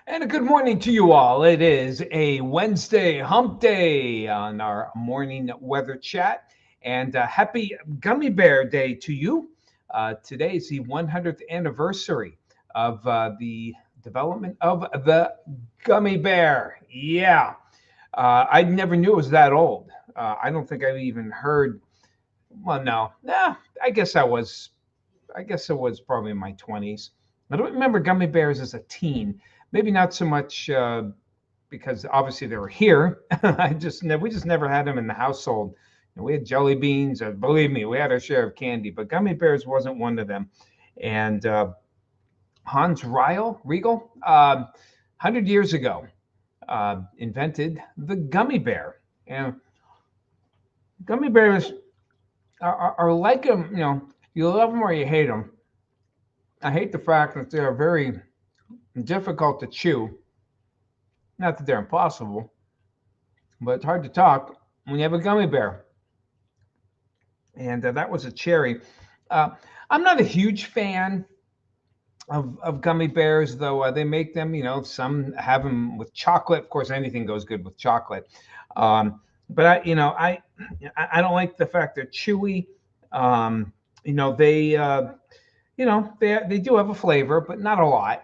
And a good morning to you all. It is a Wednesday hump day on our morning weather chat. And happy Gummy Bear Day to you. Today is the 100th anniversary of the development of the Gummy Bear. Yeah. I never knew it was that old. I don't think I've even heard. Well, no. Nah, I guess I was. I guess it was probably in my 20s. I don't remember gummy bears as a teen. Maybe not so much because obviously they were here. We just never had them in the household. We had jelly beans. Believe me, we had our share of candy, but gummy bears wasn't one of them. And Hans Riegel, 100 years ago, invented the gummy bear. And gummy bears are like them. You love them or you hate them. I hate the fact that they are very difficult to chew. Not that they're impossible, but it's hard to talk when you have a gummy bear. And that was a cherry. Uh, I'm not a huge fan of gummy bears, though they make them. Some have them with chocolate. Of course, anything goes good with chocolate. But I don't like the fact they're chewy. Um, they they do have a flavor, but not a lot.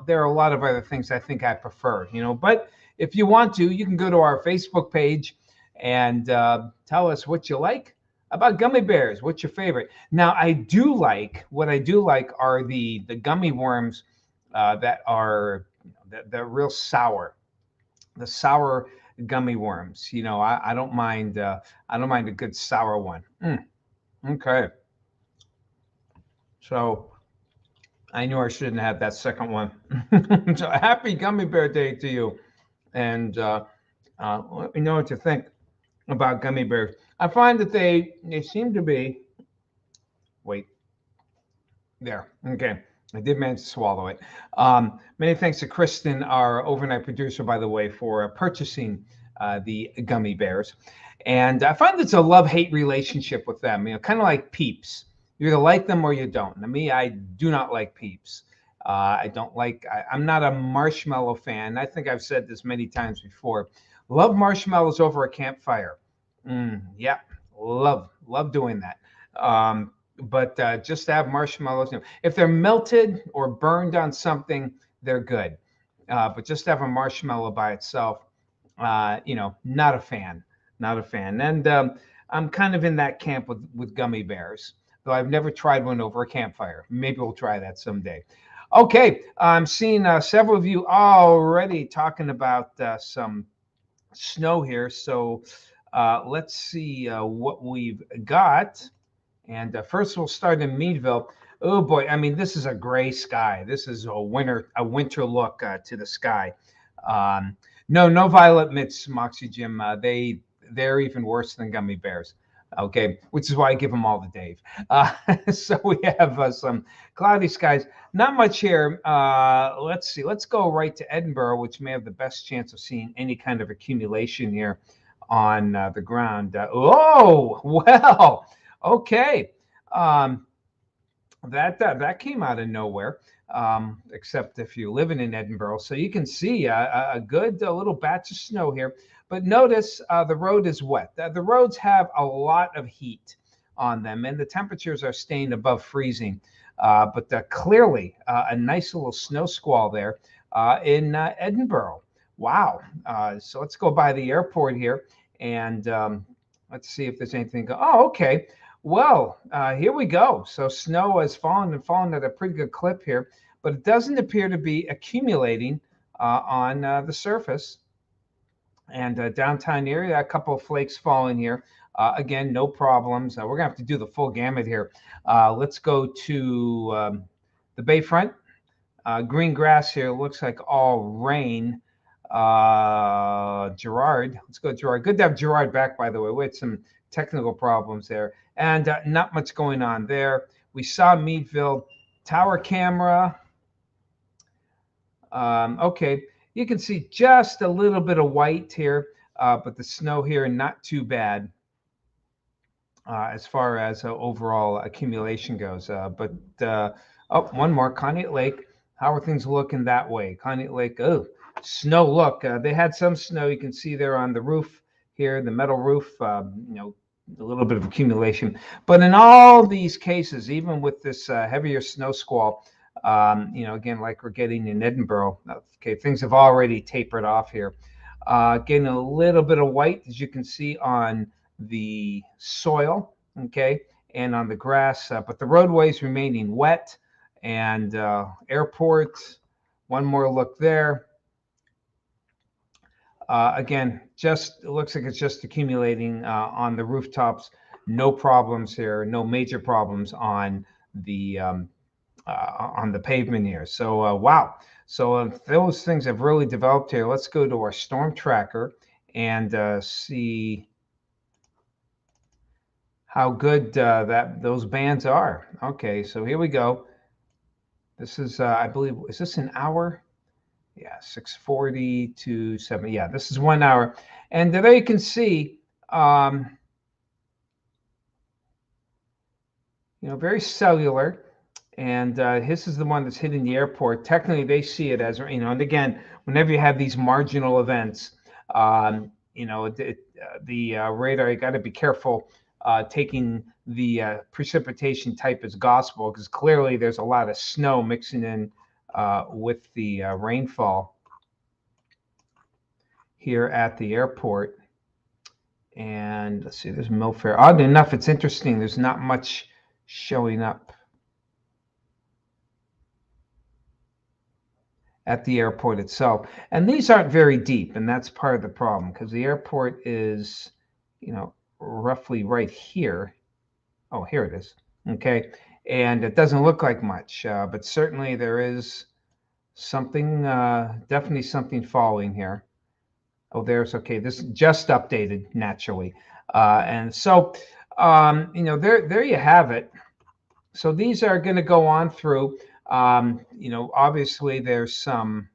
There are a lot of other things I think I prefer. But if you want to, you can go to our Facebook page and tell us what you like about gummy bears. What's your favorite? Now, what I do like are the gummy worms that are they're real sour. The sour gummy worms. I don't mind. I don't mind a good sour one. Okay, so I knew I shouldn't have that second one. So happy Gummy Bear Day to you, and let me know what you think about gummy bears. I find that they seem to be. Wait, there. Okay, I did manage to swallow it. Many thanks to Kristen, our overnight producer, by the way, for purchasing the gummy bears. And I find it's a love-hate relationship with them. Kind of like Peeps. You either like them or you don't. Now, me, I do not like Peeps. I don't like. I'm not a marshmallow fan. I think I've said this many times before. Love marshmallows over a campfire. Yeah, love doing that. But just to have marshmallows, if they're melted or burned on something, they're good. But just to have a marshmallow by itself, not a fan, not a fan. And I'm kind of in that camp with gummy bears, though I've never tried one over a campfire. Maybe we'll try that someday. Okay, I'm seeing several of you already talking about some snow here. So let's see what we've got. And first, we'll start in Meadville. Oh boy, I mean, this is a gray sky. This is a winter look to the sky. Um, no violet mitts, Moxie Jim. They're even worse than gummy bears. Okay, which is why I give them all to Dave. So we have some cloudy skies. Not much here. Let's see. Let's go right to Edinburgh, which may have the best chance of seeing any kind of accumulation here on the ground. Oh well. Okay. Um, that came out of nowhere, except if you're living in Edinburgh. So you can see a good little batch of snow here. But notice the road is wet. The roads have a lot of heat on them, and the temperatures are staying above freezing. But clearly, a nice little snow squall there in Edinburgh. Wow. So let's go by the airport here and let's see if there's anything. Oh, okay. Well, here we go. So snow has fallen and fallen at a pretty good clip here, but it doesn't appear to be accumulating on the surface. And downtown area, a couple of flakes falling here. Again, no problems. We're gonna have to do the full gamut here. Let's go to the Bayfront. Green grass here looks like all rain. Gerard, let's go Gerard. Good to have Gerard back, by the way. We had some technical problems there, and not much going on there. We saw Meadville tower camera. Okay, you can see just a little bit of white here, but the snow here not too bad as far as overall accumulation goes. But oh, one more, Conneaut Lake. How are things looking that way? Kind of like, oh, snow. Look, they had some snow. You can see there on the roof here, the metal roof, a little bit of accumulation. But in all these cases, even with this heavier snow squall, again, like we're getting in Edinburgh, okay, things have already tapered off here. Getting a little bit of white, as you can see on the soil, okay, and on the grass, but the roadways remaining wet. And airport, one more look there. Again, just it looks like it's just accumulating on the rooftops. No problems here, no major problems on the pavement here. So wow. So those things have really developed here. Let's go to our storm tracker and see how good that those bands are. Okay, so here we go. This is, I believe, is this an hour? Yeah, 640 to 7. Yeah, this is 1 hour. And there you can see, very cellular. And this is the one that's hitting the airport. Technically, they see it as, and again, whenever you have these marginal events, the radar, you got to be careful taking the precipitation type as gospel, because clearly there's a lot of snow mixing in with the rainfall here at the airport. And let's see, there's Milfair. Oddly enough, it's interesting. There's not much showing up at the airport itself. And these aren't very deep, and that's part of the problem, because the airport is, roughly right here. Oh, here it is. Okay. And it doesn't look like much, but certainly there is something, definitely something falling here. Oh, there's, okay, this just updated naturally. And so, there you have it. So these are going to go on through, obviously there's some,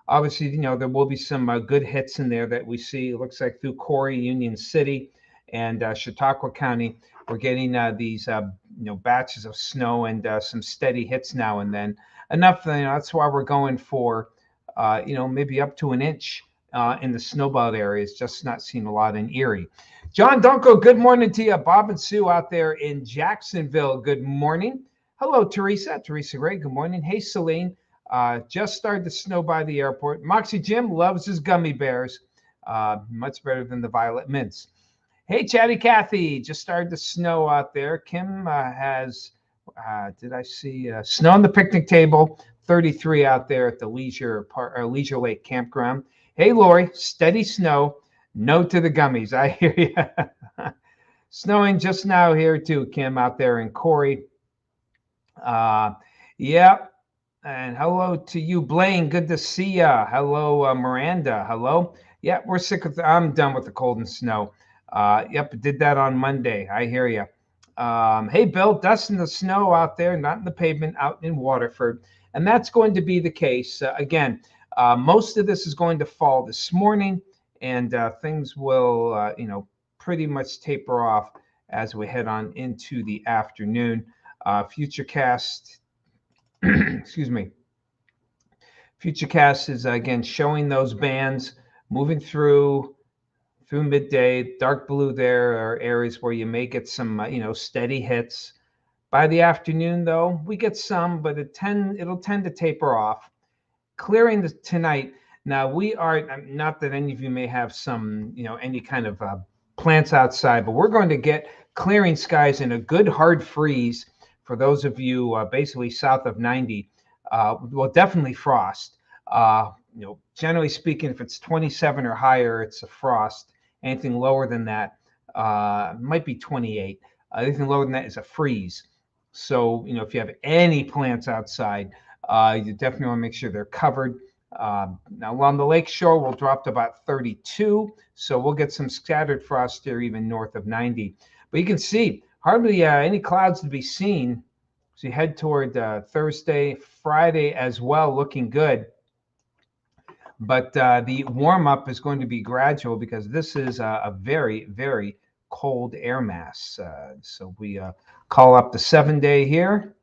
there will be some good hits in there that we see. It looks like through Corey, Union City, and Chautauqua County, we're getting these, batches of snow and some steady hits now and then. Enough, that's why we're going for, maybe up to an inch in the snowbelt areas, just not seeing a lot in Erie. John Dunko, good morning to you. Bob and Sue out there in Jacksonville, good morning. Hello, Teresa Gray, good morning. Hey, Celine, just started to snow by the airport. Moxie Jim loves his gummy bears, much better than the violet mints. Hey, Chatty Cathy, just started to snow out there. Kim has, did I see snow on the picnic table? 33 out there at the Leisure Lake Campground. Hey, Lori, steady snow. No to the gummies. I hear you. Snowing just now here too, Kim, out there in Corey. Yeah. And hello to you, Blaine. Good to see ya. Hello, Miranda. Hello. Yeah, we're sick of. I'm done with the cold and snow. Yep, did that on Monday. I hear you. Hey, Bill, dust in the snow out there, not in the pavement, out in Waterford. And that's going to be the case. Again, most of this is going to fall this morning, and things will, pretty much taper off as we head on into the afternoon. Futurecast, excuse me. Futurecast is, again, showing those bands moving through midday. Dark blue there are areas where you may get some, steady hits. By the afternoon, though, we get some, but it'll tend to taper off. Clearing tonight. Now, we are, not that any of you may have some, any kind of plants outside, but we're going to get clearing skies and a good hard freeze for those of you basically south of 90. Well, definitely frost. Generally speaking, if it's 27 or higher, it's a frost. Anything lower than that might be 28. Anything lower than that is a freeze. So, if you have any plants outside, you definitely want to make sure they're covered. Now, along the lake shore, we'll drop to about 32. So we'll get some scattered frost here, even north of 90. But you can see hardly any clouds to be seen. So you head toward Thursday, Friday as well, looking good. But the warm-up is going to be gradual because this is a very, very cold air mass. So we call up the 7-day here.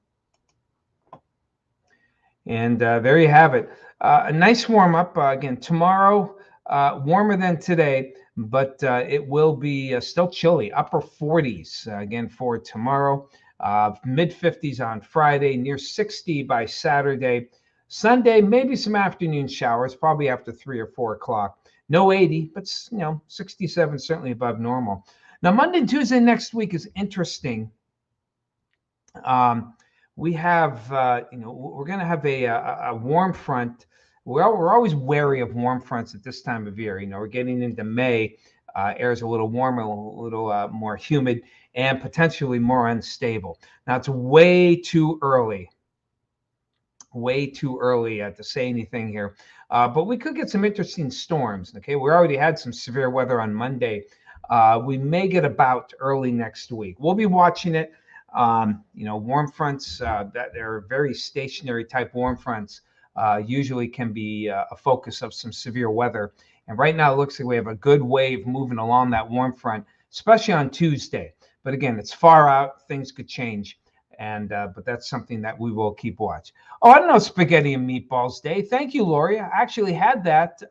And there you have it. A nice warm up. Again, tomorrow, warmer than today, but it will be still chilly, upper 40s again for tomorrow. Mid 50s on Friday, near 60 by Saturday. Sunday, maybe some afternoon showers, probably after 3 or 4 o'clock. No 80, but 67 certainly above normal. Now, Monday and Tuesday next week is interesting. We have, we're going to have a warm front. We're always wary of warm fronts at this time of year. We're getting into May. Air's a little warmer, a little more humid, and potentially more unstable. Now, it's way too early to say anything here. But we could get some interesting storms. Okay, we already had some severe weather on Monday. We may get about early next week. We'll be watching it. Warm fronts that are very stationary type warm fronts usually can be a focus of some severe weather. And right now it looks like we have a good wave moving along that warm front, especially on Tuesday. But again, it's far out. Things could change. But that's something that we will keep watch. Oh, I don't know, Spaghetti and Meatballs Day. Thank you, Lori. I actually had that.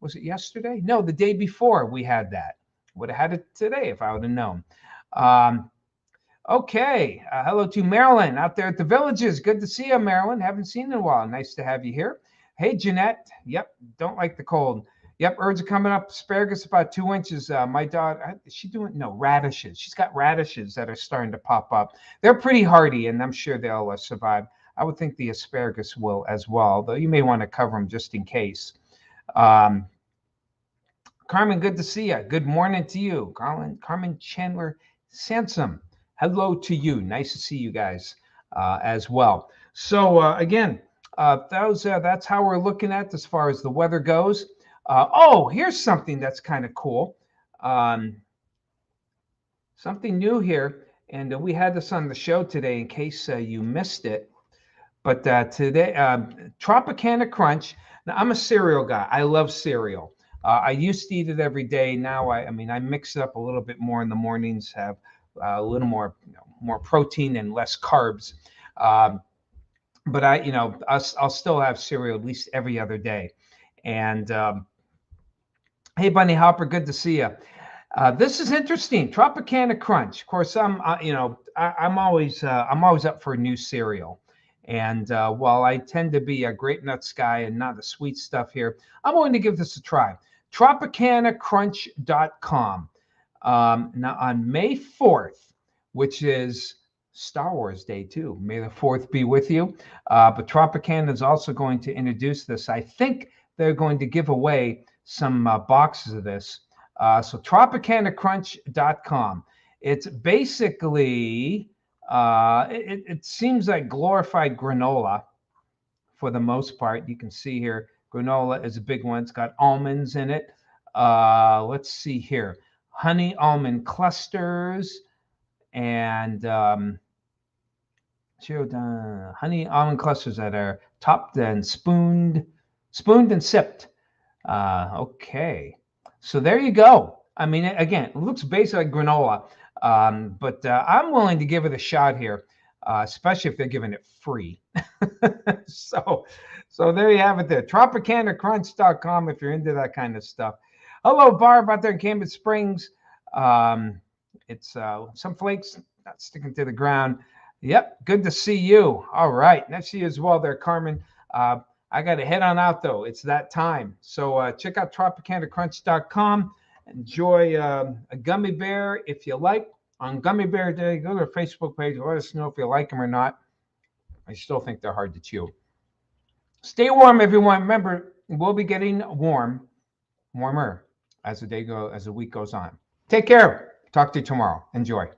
Was it yesterday? No, the day before we had that. Would have had it today if I would have known. Okay. Hello to Marilyn out there at the Villages. Good to see you, Marilyn. Haven't seen you in a while. Nice to have you here. Hey, Jeanette. Yep. Don't like the cold. Yep. Birds are coming up. Asparagus about 2 inches. My daughter, is she doing? No, radishes. She's got radishes that are starting to pop up. They're pretty hardy, and I'm sure they'll survive. I would think the asparagus will as well, though you may want to cover them just in case. Carmen, good to see you. Good morning to you. Carmen Chandler Sansom. Hello to you. Nice to see you guys as well. So again, that's how we're looking at as far as the weather goes. Here's something that's kind of cool. Something new here, and we had this on the show today in case you missed it. But today, Tropicana Crunch. Now, I'm a cereal guy. I love cereal. I used to eat it every day. Now, I mix it up a little bit more in the mornings, have a little more protein and less carbs. But I'll still have cereal at least every other day. And hey, Bunny Hopper, good to see you. This is interesting. Tropicana Crunch. Of course, I'm always up for a new cereal. And while I tend to be a grape nuts guy and not the sweet stuff here, I'm going to give this a try. TropicanaCrunch.com. Now on May 4th, which is Star Wars Day too. May the 4th be with you. But Tropicana is also going to introduce this. I think they're going to give away some boxes of this. So TropicanaCrunch.com. It's basically, it seems like glorified granola for the most part. You can see here, granola is a big one. It's got almonds in it. Let's see here. Honey almond clusters and honey almond clusters that are topped and spooned and sipped. Okay, so there you go. I mean, again, it looks basically like granola, but I'm willing to give it a shot here, especially if they're giving it free. So there you have it there. TropicanaCrunch.com if you're into that kind of stuff. Hello, Barb out there in Cambridge Springs. It's some flakes not sticking to the ground. Yep, good to see you. All right, nice to see you as well there, Carmen. I got to head on out, though. It's that time. So check out TropicanaCrunch.com. Enjoy a Gummy Bear if you like. On Gummy Bear Day, go to our Facebook page. Let us know if you like them or not. I still think they're hard to chew. Stay warm, everyone. Remember, we'll be getting warmer as the week goes on. Take care. Talk to you tomorrow. Enjoy.